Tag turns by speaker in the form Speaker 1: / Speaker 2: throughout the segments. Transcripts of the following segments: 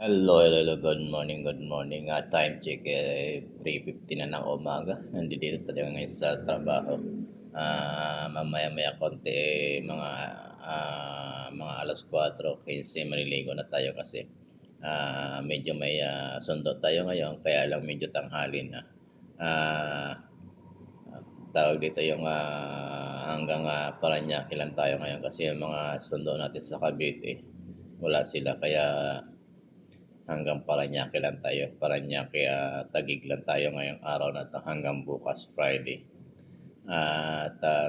Speaker 1: Hello, good morning. Time check, 3:50 na ng umaga. Nandito tayo ngayon sa trabaho. Mamaya-maya konti, mga 4:15 maliligo na tayo kasi medyo may sundo tayo ngayon, kaya lang medyo tanghali na. Ah, Tawag dito yung hanggang Parañaque lang tayo ngayon kasi yung mga sundo natin sa Cavite, wala sila kaya hanggang Parañaque lang tayo. Parañaque, Taguig lang tayo ngayong araw na 'to hanggang bukas Friday.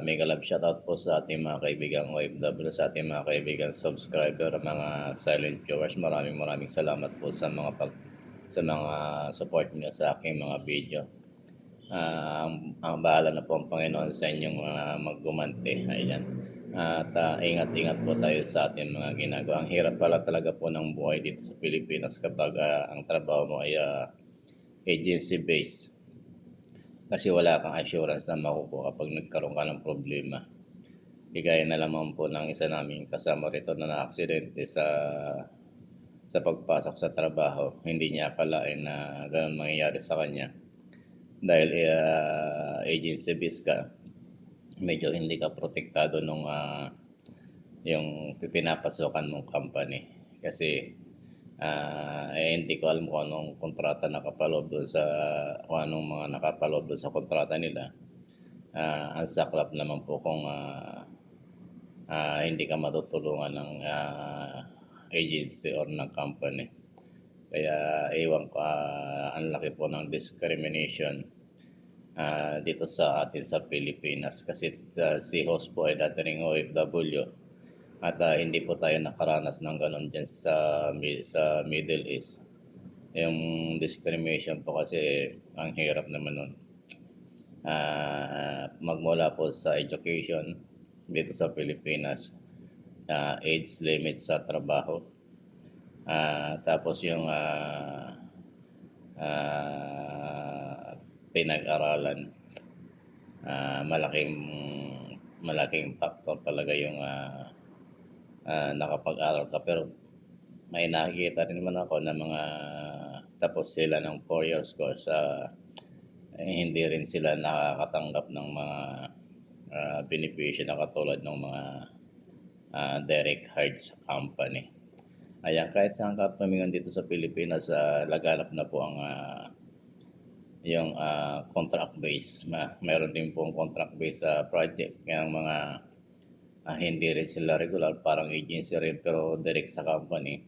Speaker 1: Mega love shoutout po sa ating mga kaibigang OFW, sa ating mga kaibigang subscriber, mga silent viewers. Maraming salamat po sa mga support niyo sa aking mga video. Ang bahala na po ang Panginoon sa inyong maggumante. Ayan. Ingat-ingat po tayo sa ating mga ginagawa. Ang hirap pala talaga po ng buhay dito sa Pilipinas kapag ang trabaho mo ay agency based. Kasi wala kang assurance na makukuha kapag nagkaroon ka ng problema. Di gaya na lamang po ng isa naming kasama rito na na-aksidente sa pagpasok sa trabaho. Hindi niya akalain na ganun mangyayari sa kanya. Dahil agency based ka, medyo hindi ka protektado nung yung pinapasokan mong company. Kasi hindi ko alam kung anong kontrata nakapaloob doon sa kung anong mga nakapaloob doon sa kontrata nila. Ang saklap naman po kung hindi ka matutulungan ng agency or ng company. Kaya ewan ko, ang laki po ng discrimination dito sa atin sa Pilipinas kasi si host po ay dati ring OFW at hindi po tayo nakaranas ng ganun dyan sa Middle East. Yung discrimination po kasi ang hirap naman nun. Magmula po sa education dito sa Pilipinas, age limit sa trabaho, tapos yung pinag-aralan, malaking malaking factor talaga yung nakapag-aral ka. Pero may nakikita rin naman ako na mga tapos sila ng 4 years course, hindi rin sila nakakatanggap ng mga benepisyo na katulad ng mga direct hired sa company. Ayan, kahit saan ka tumingan dito sa Pilipinas, laganap na po ang yung contract base. Meron din pong contract base sa project. Kaya ang mga hindi rin sila regular, parang agency rin pero direct sa company.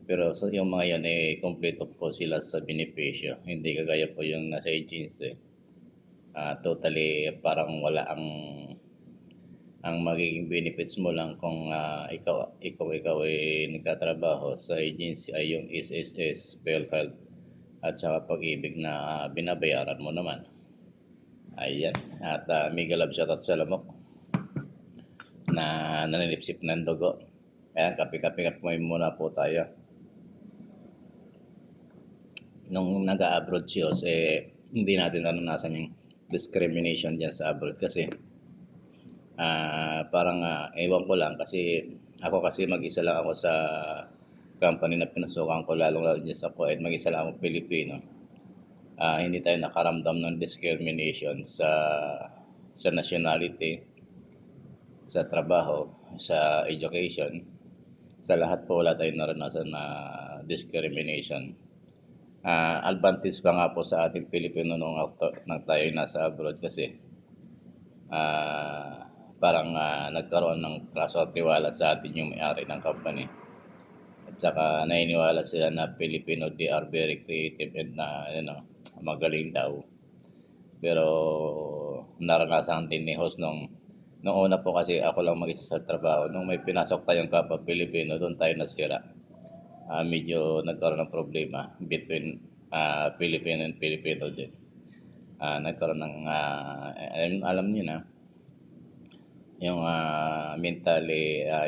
Speaker 1: Pero yung mga yun, kompleto po sila sa benepisyo. Hindi kagaya po yung nasa agency. Totally parang wala ang magiging benefits mo lang kung ikaw ay nagtatrabaho sa agency ay yung SSS, PhilHealth at saka pag-ibig na binabayaran mo naman. Ayan. At mega love shoutout sa lamok na nanilipsip ng dugo. Ayan, kape-kape muna po tayo. Nung nag-abroad siya, hindi natin naranasan yung discrimination dyan sa abroad kasi parang ewan ko lang kasi ako kasi mag-isa lang ako sa company na pinasukan ko, lalong-lalo dyan sa Kuwait, mag-isa lang ako Pilipino. Hindi tayo nakaramdam ng discrimination sa nationality, sa trabaho, sa education. Sa lahat po wala tayong naranasan na discrimination. Advantage pa nga po sa ating Pilipino nung tayo nasa abroad kasi parang nagkaroon ng trust at tiwala sa atin yung may-ari ng company. At saka naniniwala sila na Filipino, they are very creative and magaling daw. Pero naranasan din ni host nung una po kasi ako lang mag-isa sa trabaho. Nung may pinasok tayong kapwa Pilipino, doon tayo nasira. Medyo nagkaroon ng problema between Filipino and Filipino din. Nagkaroon ng, alam niyo na, yung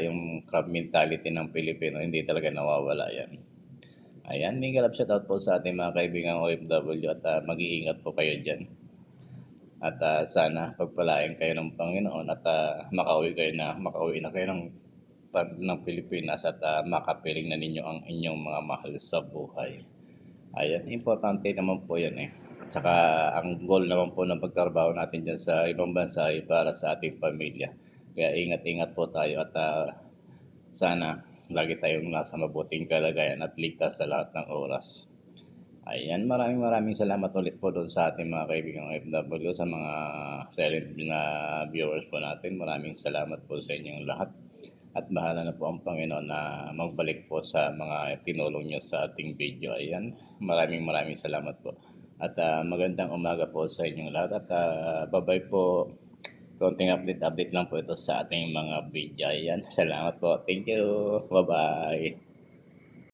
Speaker 1: yung crab mentality ng Pilipino, hindi talaga nawawala yan. Ayan, may galap shoutout po sa ating mga kaibigang OFW at mag-iingat po kayo dyan. At sana pagpalain kayo ng Panginoon at makauwi na kayo ng ng Pilipinas at makapiling na ninyo ang inyong mga mahal sa buhay. Ayan, importante naman po yan eh. At saka ang goal naman po ng pagtrabaho natin dyan sa ibang bansa ay para sa ating pamilya. Kaya ingat-ingat po tayo at sana lagi tayong nasa mabuting kalagayan at ligtas sa lahat ng oras. Ayan, maraming salamat ulit po doon sa ating mga kaibigang OFW, sa mga silent na viewers po natin. Maraming salamat po sa inyong lahat. At bahala na po ang Panginoon na magbalik po sa mga tinulong nyo sa ating video. Ayan, maraming salamat po. At magandang umaga po sa inyong lahat. At bye-bye po. Konting update lang po ito sa ating mga video. Ayan, salamat po. Thank you. Bye-bye.